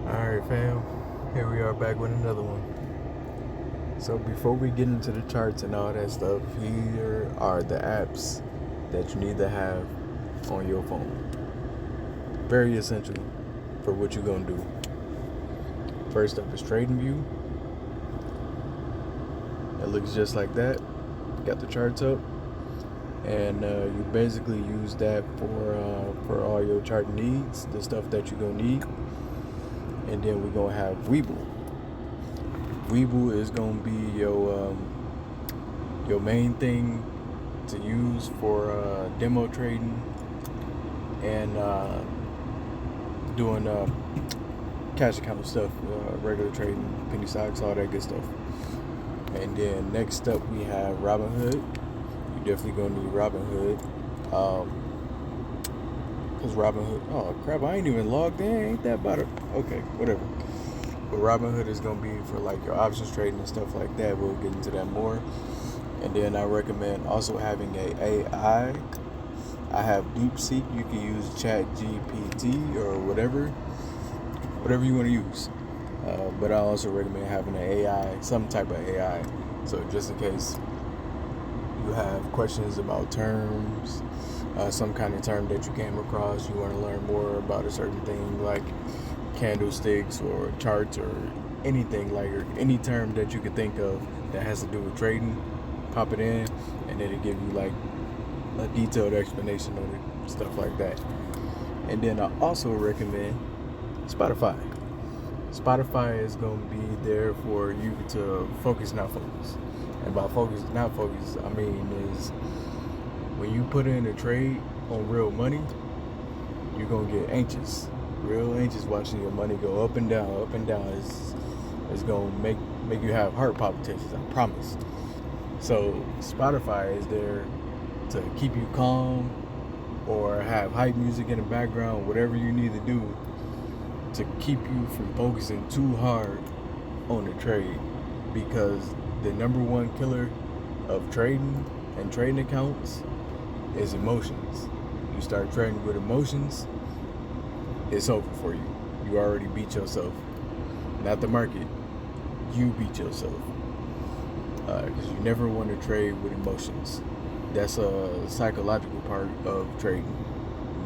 Alright, fam. Here we are back with another one. So, before we get into the charts and all that stuff, here are the apps that you need to have on your phone. Very essential for what you're going to do. First up is TradingView. It looks just like that. Got the charts up. And you basically use that for all your chart needs, the stuff that you're going to need. And then we're going to have Webull. Webull is going to be your main thing to use for demo trading and doing cash account stuff, regular trading, penny stocks, all that good stuff. And then next up we have Robinhood. You're definitely going to need Robinhood. Because Robinhood, oh crap, I ain't even logged in. Ain't that about it? Okay, whatever. But Robinhood is going to be for like your options trading and stuff like that. We'll get into that more. And then I recommend also having a AI. I have DeepSeek. You can use ChatGPT or whatever you want to use. But I also recommend having an AI, some type of AI. So just in case you have questions about terms, some kind of term that you came across, you want to learn more about a certain thing like candlesticks or charts or anything, like or any term that you could think of that has to do with trading, pop it in and it'll give you like a detailed explanation on it, stuff like that. And then I also recommend Spotify. Spotify is going to be there for you to focus, not focus. And by focus, not focus, I mean is when you put in a trade on real money, you're going to get anxious. Real anxious watching your money go up and down, up and down. It's going to make you have heart palpitations, I promise. So Spotify is there to keep you calm or have hype music in the background, whatever you need to do to keep you from focusing too hard on the trade, because the number one killer of trading and trading accounts is emotions. You start trading with emotions, it's over for you. You already beat yourself. Not the market. You beat yourself. Because you never want to trade with emotions. That's a psychological part of trading.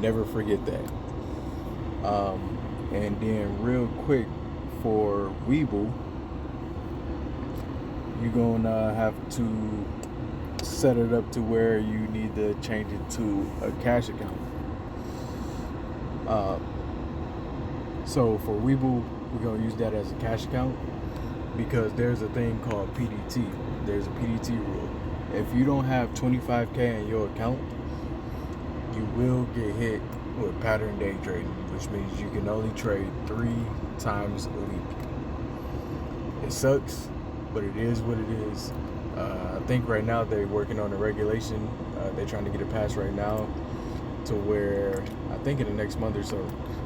Never forget that. And then real quick for Webull, you're going to have to set it up to where you need to change it to a cash account. So for Webull, we're going to use that as a cash account because there's a thing called PDT. There's a PDT rule. If you don't have 25K in your account, you will get hit with pattern day trading, which means you can only trade 3 times a week. It sucks, but it is what it is. I think right now they're working on a regulation. They're trying to get it passed right now to where, I think in the next month or so,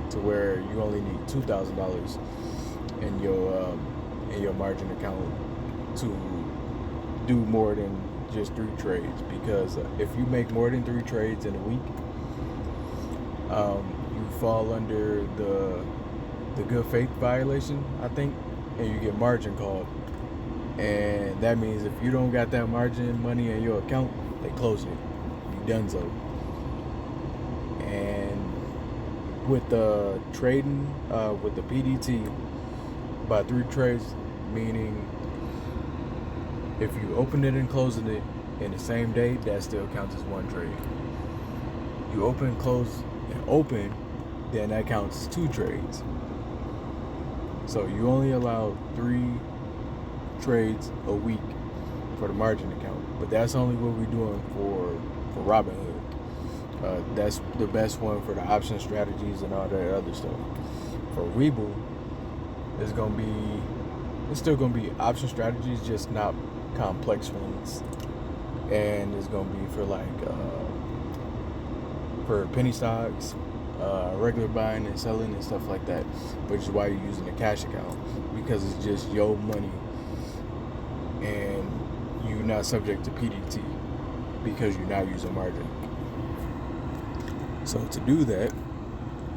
to where you only need $2,000 in your margin account to do more than just 3 trades. Because if you make more than 3 trades in a week, you fall under the good faith violation, I think, and you get margin called. And that means if you don't got that margin money in your account, they close it. You donezo. And with the trading, with the PDT, by 3 trades, meaning if you open it and closing it in the same day, that still counts as 1 trade. You open, close, and open, then that counts as 2 trades. So you only allow 3 trades a week for the margin account, but that's only what we're doing for Robinhood. That's the best one for the option strategies and all that other stuff. For Webull, it's still gonna be option strategies, just not complex ones, and it's gonna be for like for penny stocks, regular buying and selling and stuff like that, which is why you're using a cash account, because it's just your money and you're not subject to PDT because you're not using margin. So to do that,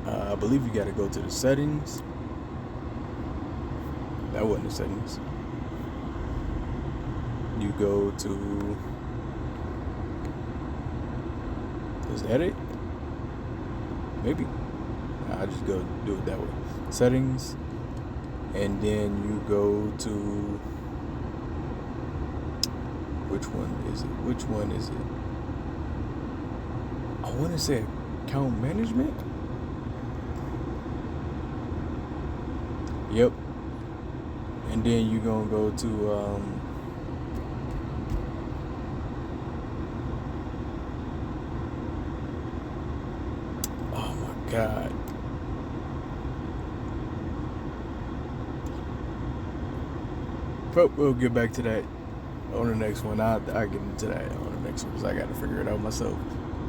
I believe you got to go to the settings, That wasn't the settings. You go to, is that it? Maybe. I just go do it that way. Settings, and then you go to, which one is it? Which one is it? I want to say account management. Yep. And then you're gonna go to oh my god. But we'll get back to that on the next one. I'll get into that on the next one because I got to figure it out myself.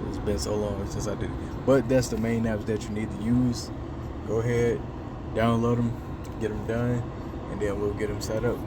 It's been so long since I did it. But that's the main apps that you need to use. Go ahead, download them, get them done, and then we'll get them set up.